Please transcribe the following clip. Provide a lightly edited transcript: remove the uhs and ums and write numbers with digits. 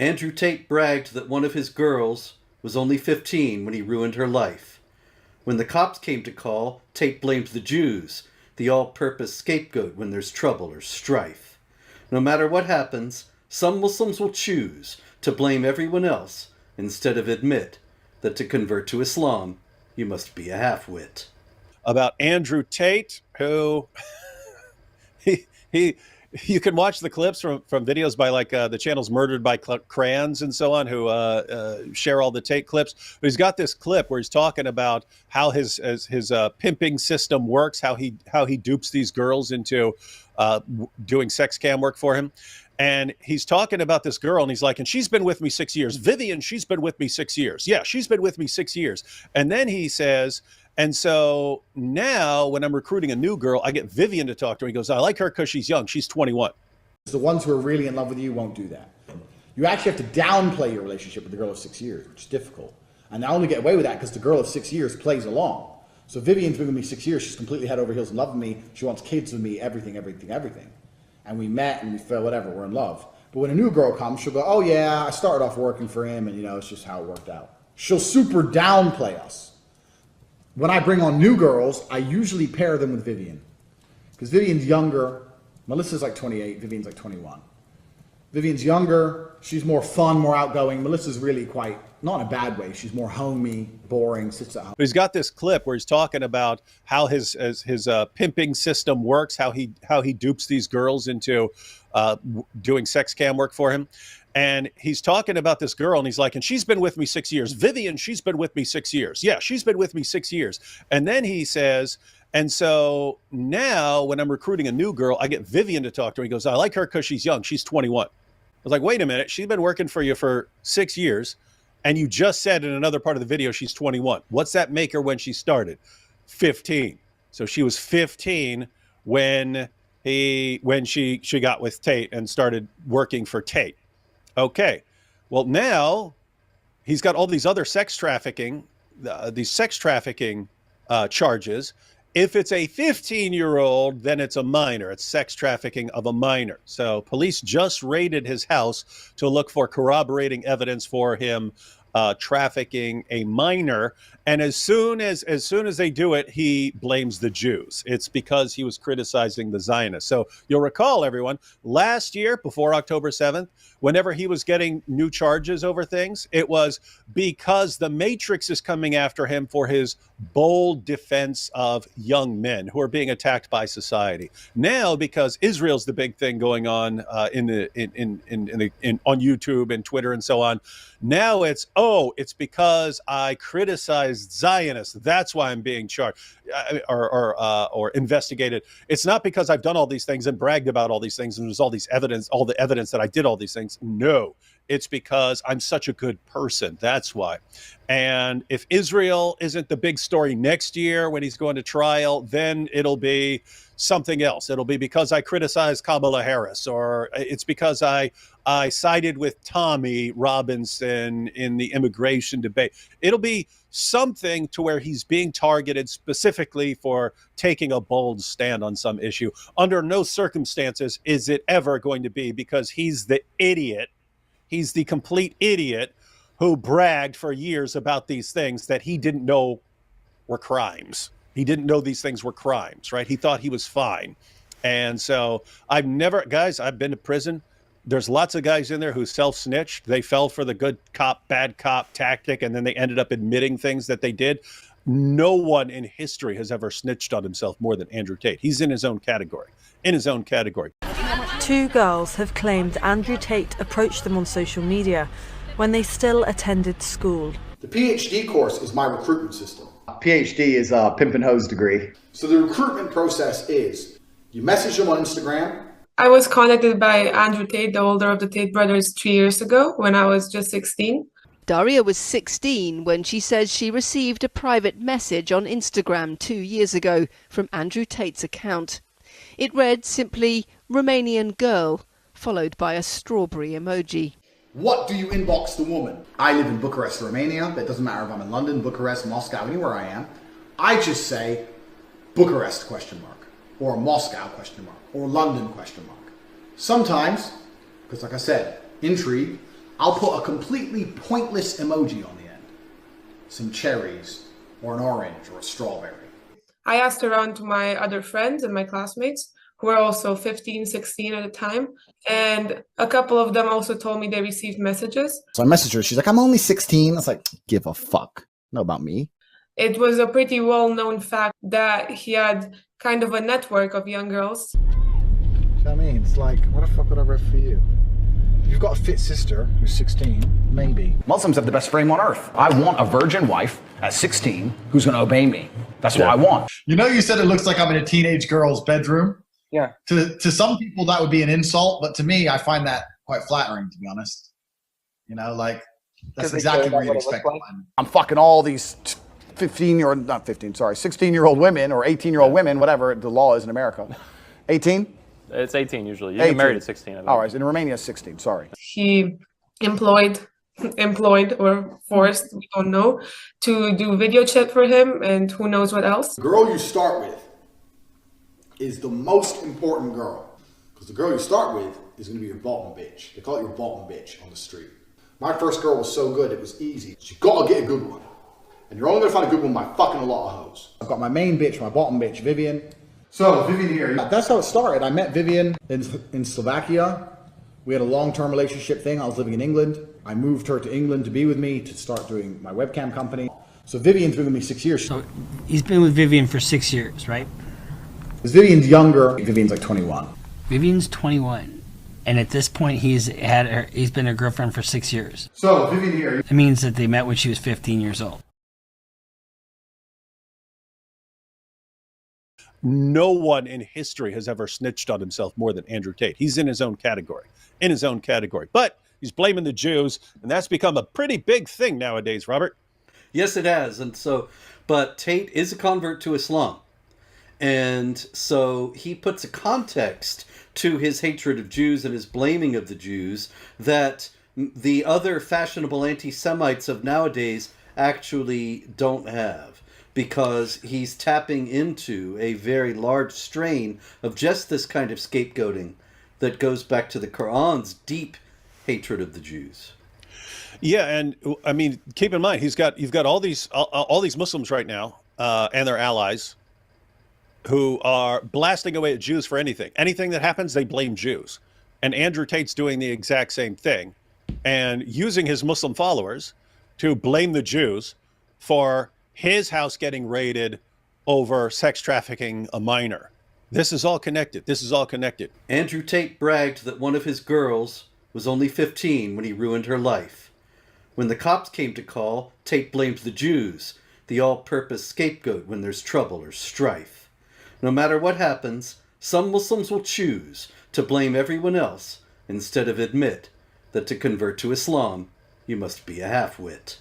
Andrew Tate bragged that one of his girls was only 15 when he ruined her life. When the cops came to call, Tate blamed the Jews, the all-purpose scapegoat when there's trouble or strife. No matter what happens, some Muslims will choose to blame everyone else instead of admit that to convert to Islam, you must be a half-wit. About Andrew Tate, who he you can watch the clips from videos by like the channels Murdered by Crayons and so on, who share all the Tate clips. But he's got this clip where he's talking about how his pimping system works, how he dupes these girls into doing sex cam work for him. And he's talking about this girl, and he's like, and she's been with me 6 years. Vivian, she's been with me 6 years. Yeah, she's been with me 6 years. And then he says, and so now when I'm recruiting a new girl, I get Vivian to talk to her. He goes, I like her because she's young. She's 21. The ones who are really in love with you won't do that. You actually have to downplay your relationship with the girl of 6 years, which is difficult. And I only get away with that because the girl of 6 years plays along. So Vivian's been with me 6 years. She's completely head over heels in love with me. She wants kids with me, everything. And we met and we felt whatever, we're in love. But when a new girl comes, she'll go, oh yeah, I started off working for him and it's just how it worked out. She'll super downplay us. When I bring on new girls, I usually pair them with Vivian. Because Vivian's younger. Melissa's like 28, Vivian's like 21. Vivian's younger, she's more fun, more outgoing. Melissa's really quite, not in a bad way, she's more homey, boring, sits at home. But he's got this clip where he's talking about how his pimping system works, how he dupes these girls into doing sex cam work for him. And he's talking about this girl, and he's like, and she's been with me 6 years. Vivian, she's been with me 6 years. Yeah, she's been with me 6 years. And then he says, and so now when I'm recruiting a new girl, I get Vivian to talk to her. He goes, I like her because she's young. She's 21. I was like, wait a minute. She's been working for you for 6 years. And you just said in another part of the video, she's 21. What's that make her when she started? 15. So she was 15 when she got with Tate and started working for Tate. Okay, well now he's got all these other sex trafficking charges. If it's a 15-year-old, then it's a minor. It's sex trafficking of a minor. So police just raided his house to look for corroborating evidence for him trafficking a minor. And as soon as they do it, he blames the Jews. It's because he was criticizing the Zionists. So you'll recall, everyone, last year before October 7th, whenever he was getting new charges over things, it was because the Matrix is coming after him for his bold defense of young men who are being attacked by society. Now, because Israel's the big thing going on on YouTube and Twitter and so on, now it's because I criticized Zionists. That's why I'm being charged or investigated. It's not because I've done all these things and bragged about all these things and there's all the evidence that I did all these things. No, it's because I'm such a good person. That's why. And if Israel isn't the big story next year when he's going to trial, then it'll be something else. It'll be because I criticized Kamala Harris, or it's because I sided with Tommy Robinson in the immigration debate. It'll be something to where he's being targeted specifically for taking a bold stand on some issue. Under no circumstances is it ever going to be because he's the idiot. He's the complete idiot who bragged for years about these things that he didn't know were crimes. He didn't know these things were crimes, right? He thought he was fine. And so I've been to prison. There's lots of guys in there who self-snitched. They fell for the good cop, bad cop tactic, and then they ended up admitting things that they did. No one in history has ever snitched on himself more than Andrew Tate. He's in his own category. Two girls have claimed Andrew Tate approached them on social media when they still attended school. The PhD course is my recruitment system. PhD is a pimp and hose degree. So the recruitment process is you message them on Instagram. I was contacted by Andrew Tate, the older of the Tate brothers, 3 years ago when I was just 16. Daria was 16 when she says she received a private message on Instagram 2 years ago from Andrew Tate's account. It read simply, Romanian girl, followed by a strawberry emoji. What do you inbox the woman? I live in Bucharest, Romania, but it doesn't matter if I'm in London, Bucharest, Moscow, anywhere I am. I just say Bucharest ? Or Moscow ? Or London ? Sometimes, because like I said, intrigue, I'll put a completely pointless emoji on the end. Some cherries, or an orange, or a strawberry. I asked around to my other friends and my classmates, who were also 15, 16 at the time, and a couple of them also told me they received messages. So I messaged her. She's like, I'm only 16. I was like, give a fuck. Know about me. It was a pretty well-known fact that he had kind of a network of young girls. You know what I mean? It's like, what the fuck would I read for you? You've got a fit sister who's 16, maybe. Muslims have the best frame on earth. I want a virgin wife at 16 who's going to obey me. That's what I want. You know, you said it looks like I'm in a teenage girl's bedroom. Yeah. To some people, that would be an insult, but to me, I find that quite flattering, to be honest. You know, like, that's exactly what you'd expect. Like? I'm fucking all these 16-year-old women or 18-year-old women, whatever the law is in America. 18? It's 18 usually. You get married at 16. I think. All right, in Romania, 16, sorry. He employed or forced, we don't know, to do video chat for him and who knows what else. The girl you start with is the most important girl. Because the girl you start with is going to be your bottom bitch. They call it your bottom bitch on the street. My first girl was so good, it was easy. You got to get a good one. And you're only going to find a good one by fucking a lot of hoes. I've got my main bitch, my bottom bitch, Vivian. So, Vivian here. That's how it started. I met Vivian in Slovakia. We had a long-term relationship thing. I was living in England. I moved her to England to be with me to start doing my webcam company. So Vivian's been with me 6 years. So he's been with Vivian for 6 years, right? Because Vivian's younger. Vivian's like 21. Vivian's 21. And at this point, he's been a girlfriend for 6 years. So, Vivian here. It means that they met when she was 15 years old. No one in history has ever snitched on himself more than Andrew Tate. He's in his own category. But he's blaming the Jews, and that's become a pretty big thing nowadays, Robert. Yes, it has. But Tate is a convert to Islam. And so he puts a context to his hatred of Jews and his blaming of the Jews that the other fashionable anti-Semites of nowadays actually don't have. Because he's tapping into a very large strain of just this kind of scapegoating that goes back to the Quran's deep hatred of the Jews. Yeah, and I mean, keep in mind, you've got all these Muslims right now and their allies who are blasting away at Jews for anything. Anything that happens, they blame Jews. And Andrew Tate's doing the exact same thing and using his Muslim followers to blame the Jews for his house getting raided over sex trafficking a minor. This is all connected. Andrew Tate bragged that one of his girls was only 15 when he ruined her life. When the cops came to call, Tate blamed the Jews, the all-purpose scapegoat when there's trouble or strife. No matter what happens, some Muslims will choose to blame everyone else instead of admit that to convert to Islam, you must be a half-wit.